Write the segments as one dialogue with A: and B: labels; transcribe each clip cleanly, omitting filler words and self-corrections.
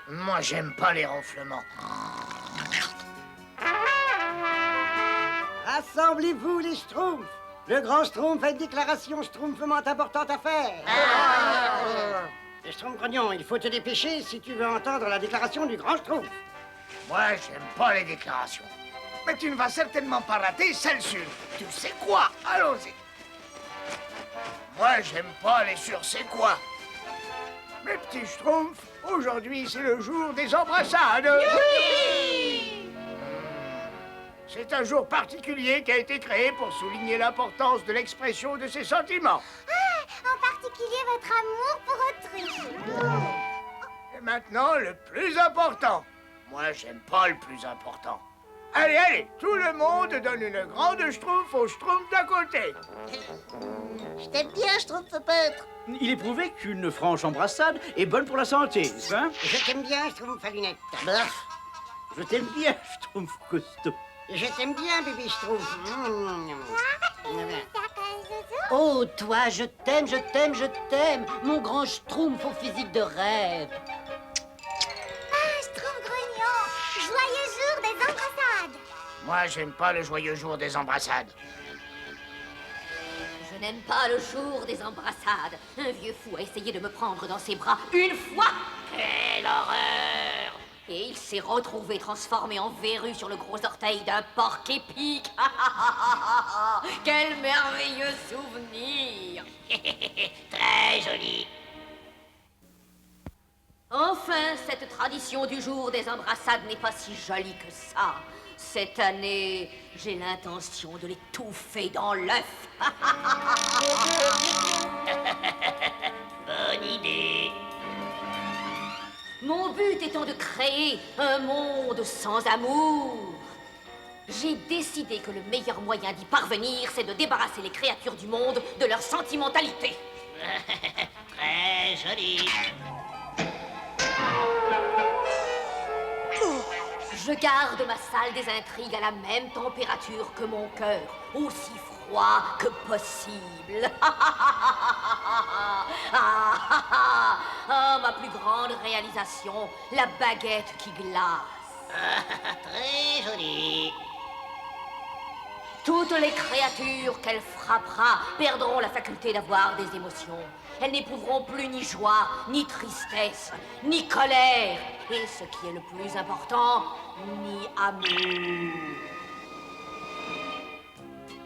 A: Moi, j'aime pas les ronflements.
B: Rassemblez-vous, les Schtroumpfs. Le grand Schtroumpf a une déclaration schtroumpfement importante à faire. Le Schtroumpf grognon, il faut te dépêcher si tu veux entendre la déclaration du grand Schtroumpf.
A: Moi, j'aime pas les déclarations. Mais tu ne vas certainement pas rater celle-ci. Tu sais quoi? Allons-y. Moi, j'aime pas les c'est quoi. Mes petits Schtroumpfs, aujourd'hui, c'est le jour des embrassades. C'est un jour particulier qui a été créé pour souligner l'importance de l'expression de ses sentiments.
C: En particulier votre amour pour autrui.
A: Et maintenant, le plus important. Moi, j'aime pas le plus important. Allez, allez, tout le monde donne une grande schtroumpf au schtroumpf d'à côté.
D: Je t'aime bien, Schtroumpf peut-être.
E: Il est prouvé qu'une franche embrassade est bonne pour la santé, n'est-ce pas?
B: Je t'aime bien, Schtroumpf à lunettes.
E: Je t'aime bien, Schtroumpf costaud.
B: Je t'aime bien, bébé Schtroumpf.
D: Oh, toi, je t'aime, je t'aime, je t'aime. Mon grand Schtroumpf au physique de rêve.
C: Ah, Schtroumpf grognon. Joyeux jour des embrassades.
A: Moi, j'aime pas le joyeux jour des embrassades.
F: Je n'aime pas le jour des embrassades. Un vieux fou a essayé de me prendre dans ses bras une fois. Quelle horreur! Et il s'est retrouvé transformé en verrue sur le gros orteil d'un porc épique. Quel merveilleux souvenir! Très joli. Enfin, cette tradition du jour des embrassades n'est pas si jolie que ça. Cette année, j'ai l'intention de l'étouffer dans l'œuf. Bonne idée. Mon but étant de créer un monde sans amour. J'ai décidé que le meilleur moyen d'y parvenir, c'est de débarrasser les créatures du monde de leur sentimentalité. Très joli. Je garde ma salle des intrigues à la même température que mon cœur, aussi froid que possible. Ma plus grande réalisation, la baguette qui glace. Très jolie. Toutes les créatures qu'elle frappera perdront la faculté d'avoir des émotions. Elles n'éprouveront plus ni joie, ni tristesse, ni colère. Et ce qui est le plus important, ni amour.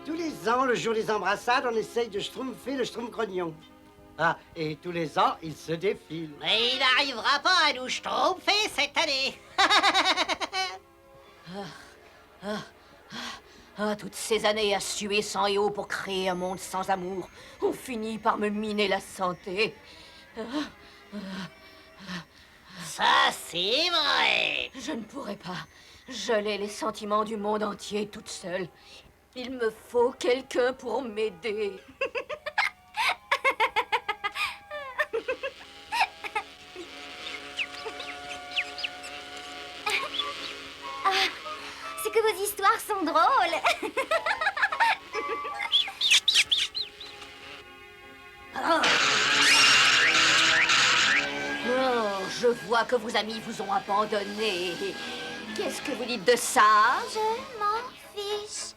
B: Tous les ans, le jour des embrassades, on essaye de schtroumpfer le Schtroumpf grognon. Ah, et tous les ans, il se défile.
D: Mais il n'arrivera pas à nous schtroumpfer cette année.
F: Toutes ces années à suer sang et eau pour créer un monde sans amour ont fini par me miner la santé.
D: Ça, c'est vrai.
F: Je ne pourrais pas geler les sentiments du monde entier toute seule. Il me faut quelqu'un pour m'aider.
C: C'est que vos histoires sont drôles.
F: Oh, je vois que vos amis vous ont abandonné. Qu'est-ce que vous dites de ça?
C: Je m'en fiche.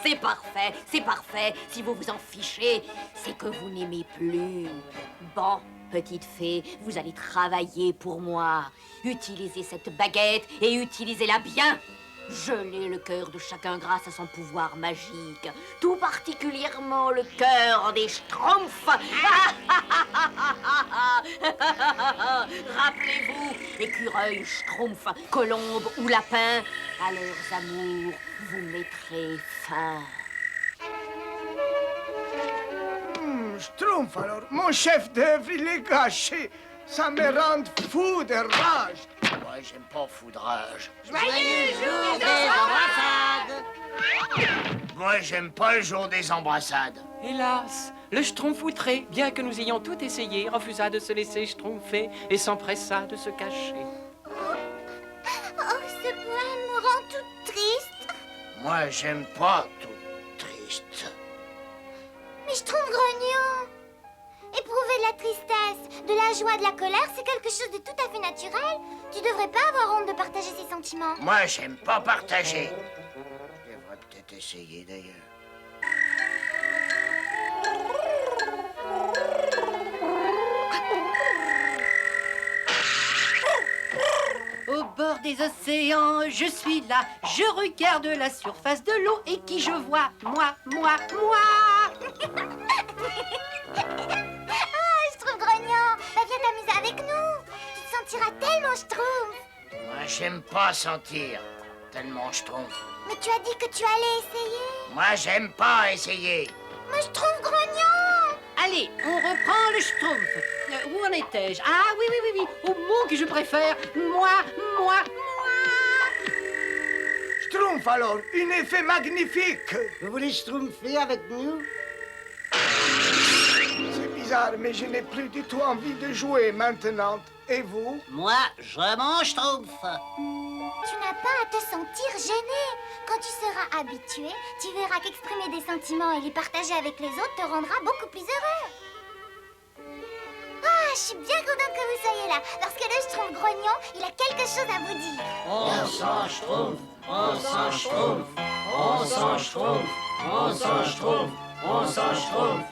F: C'est parfait, c'est parfait. Si vous vous en fichez, c'est que vous n'aimez plus. Bon, petite fée, vous allez travailler pour moi. Utilisez cette baguette et utilisez-la bien. Gelez le cœur de chacun grâce à son pouvoir magique. Tout particulièrement le cœur des Schtroumpfs. Rappelez-vous, écureuil, Schtroumpf, colombe ou lapin, à leurs amours, vous mettrez fin.
A: Schtroumpf, alors, mon chef d'œuvre, il est gâché. Ça me rend fou de rage. Moi, j'aime pas foudrage.
D: Joyeux jour des embrassades.
A: Moi, j'aime pas le jour des embrassades.
G: Hélas, le Schtroumpf outré, bien que nous ayons tout essayé, refusa de se laisser schtroumpfer et s'empressa de se cacher.
C: Oh, ce poème me rend toute triste.
A: Moi, j'aime pas tout triste.
C: Mais Schtroumpf grognon. Éprouvez la tristesse, De la joie, de la colère, c'est quelque chose de tout à fait naturel. Tu devrais pas avoir honte de partager ses sentiments.
A: Moi, j'aime pas partager. Je devrais peut-être essayer, d'ailleurs.
D: Au bord des océans, je suis là. Je regarde la surface de l'eau et qui je vois? Moi.
C: Schtroumpf grognon, bah viens t'amuser avec nous. Tu te sentiras tellement Schtroumpf.
A: Moi, j'aime pas sentir. Tellement je trompe.
C: Mais tu as dit que tu allais essayer.
A: Moi, j'aime pas essayer.
C: Mais Schtroumpf grognon.
D: Allez, on reprend le Schtroumpf. Où en étais-je? Ah oui. Au mot que je préfère. Moi.
A: Schtroumpf, alors, un effet magnifique.
B: Vous voulez schtroumpfer avec nous?
A: C'est bizarre, mais je n'ai plus du tout envie de jouer maintenant. Et vous?
D: Moi, je mange Schtroumpf.
C: Tu n'as pas à te sentir gêné. Quand tu seras habitué, tu verras qu'exprimer des sentiments et les partager avec les autres te rendra beaucoup plus heureux. Ah, je suis bien contente que vous soyez là, parce que le Schtroumpf grognon, il a quelque chose à vous dire.
D: On s'en Schtroumpf, on s'en Schtroumpf, on s'en Schtroumpf, on s'en Schtroumpf, on s'en Schtroumpf.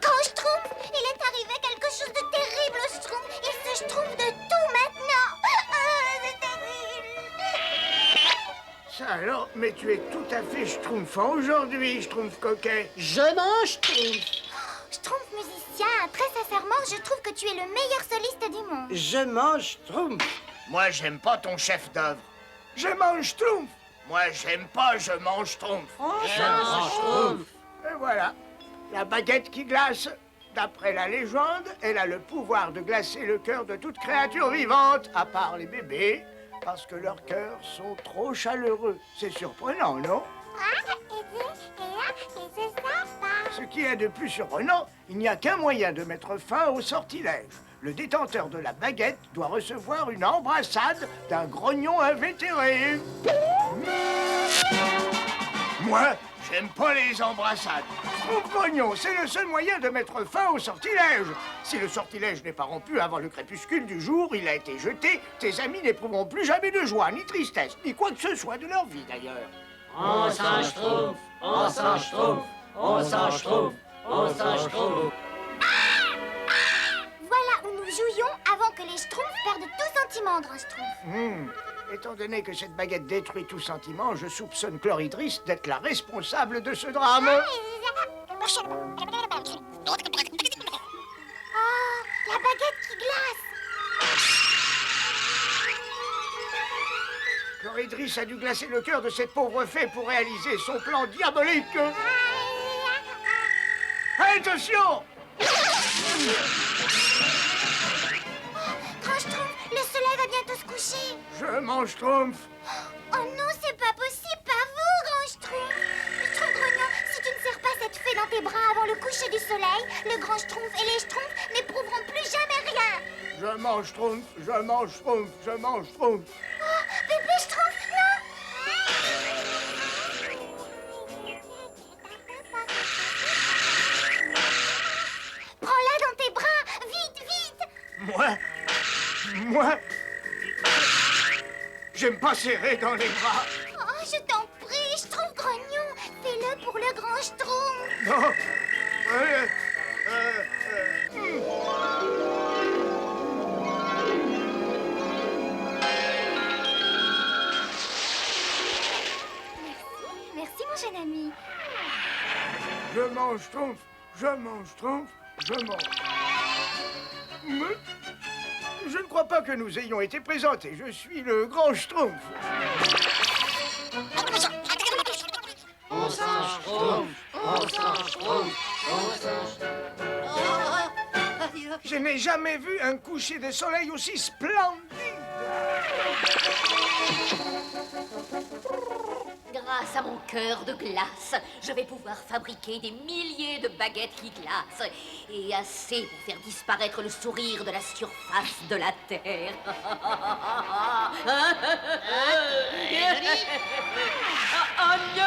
C: Grand Schtroumpf, il est arrivé quelque chose de terrible au Schtroumpf. Il se Schtroumpf de tout maintenant. C'est terrible.
A: Ça alors, mais tu es tout à fait schtroumpfant aujourd'hui, Schtroumpf coquet.
D: Je mange Schtroumpf.
C: Schtroumpf musicien, très sincèrement, je trouve que tu es le meilleur soliste du monde.
B: Je mange schtroumpf.
A: Moi, j'aime pas ton chef d'œuvre. Je mange Schtroumpf. Moi, j'aime pas, je mange Schtroumpf.
D: Je mange Schtroumpf.
A: Et voilà, la baguette qui glace. D'après la légende, elle a le pouvoir de glacer le cœur de toute créature vivante, à part les bébés, parce que leurs cœurs sont trop chaleureux. C'est surprenant, non? Ce qui est de plus surprenant, il n'y a qu'un moyen de mettre fin au sortilège. Le détenteur de la baguette doit recevoir une embrassade d'un grognon invétéré. Moi, j'aime pas les embrassades. Mon grognon, c'est le seul moyen de mettre fin au sortilège. Si le sortilège n'est pas rompu avant le crépuscule du jour, il a été jeté. Tes amis n'éprouveront plus jamais de joie, ni tristesse, ni quoi que ce soit de leur vie d'ailleurs.
D: On s'en Schtroumpf, on s'en Schtroumpf, on s'en Schtroumpf, on s'en Schtroumpf.
C: Voilà où nous jouions avant que les Schtroumpfs perdent tout sentiment, grand Schtroumpf.
A: Étant donné que cette baguette détruit tout sentiment, je soupçonne Chloridris d'être la responsable de ce drame.
C: Oh, la baguette qui glace.
A: Chloridris a dû glacer le cœur de cette pauvre fée pour réaliser son plan diabolique. Attention!
C: Grand Schtroumpf, le soleil va bientôt se coucher.
A: Je mange Schtroumpf.
C: Oh non, c'est pas possible, pas vous, grand Schtroumpf. Schtroumpf grognon, si tu ne serres pas cette fée dans tes bras avant le coucher du soleil, le grand Schtroumpf et les Schtroumpfs n'éprouveront plus jamais rien.
A: Je mange Schtroumpf, je mange Schtroumpf, je mange Schtroumpf.
C: Oh, bébé Schtroumpf, non. Prends-la dans tes bras, vite, vite.
A: Moi, j'aime pas serrer dans les bras.
C: Oh, je t'en prie, Schtroumpf grognon, fais-le pour le grand Schtroumpf.
A: Non.
C: Merci, mon jeune ami.
A: Je mange Schtroumpf, je mange Schtroumpf, je mange. Mais je ne crois pas que nous ayons été présentés. Je suis le grand Schtroumpf.
D: On s'en Schtroumpf, on s'en Schtroumpf, on s'en Schtroumpf.
A: Je n'ai jamais vu un coucher de soleil aussi splendide.
F: Grâce à mon cœur de glace, je vais pouvoir fabriquer des milliers de baguettes qui glacent. Et assez pour faire disparaître le sourire de la surface de la Terre. Oh non!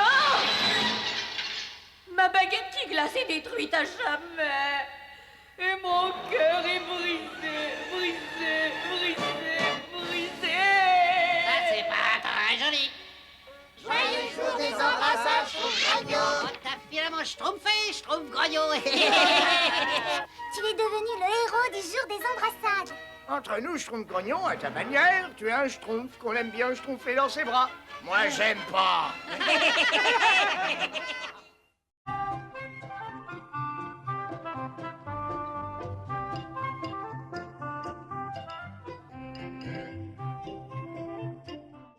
F: Ma baguette qui glace s'est détruite à jamais. Et mon cœur est brisé, brisé, brisé, brisé.
D: Ça, c'est pas très joli.
C: Joyeux jour des embrassades, Schtroumpf-Grognon.
D: Oh, t'as finalement schtroumpfé, Schtroumpf-Grognon.
C: Tu es devenu le héros du jour des embrassades.
A: Entre nous, Schtroumpf-Grognon, à ta manière, tu es un Schtroumpf qu'on aime bien schtroumpfer dans ses bras. Moi, j'aime pas.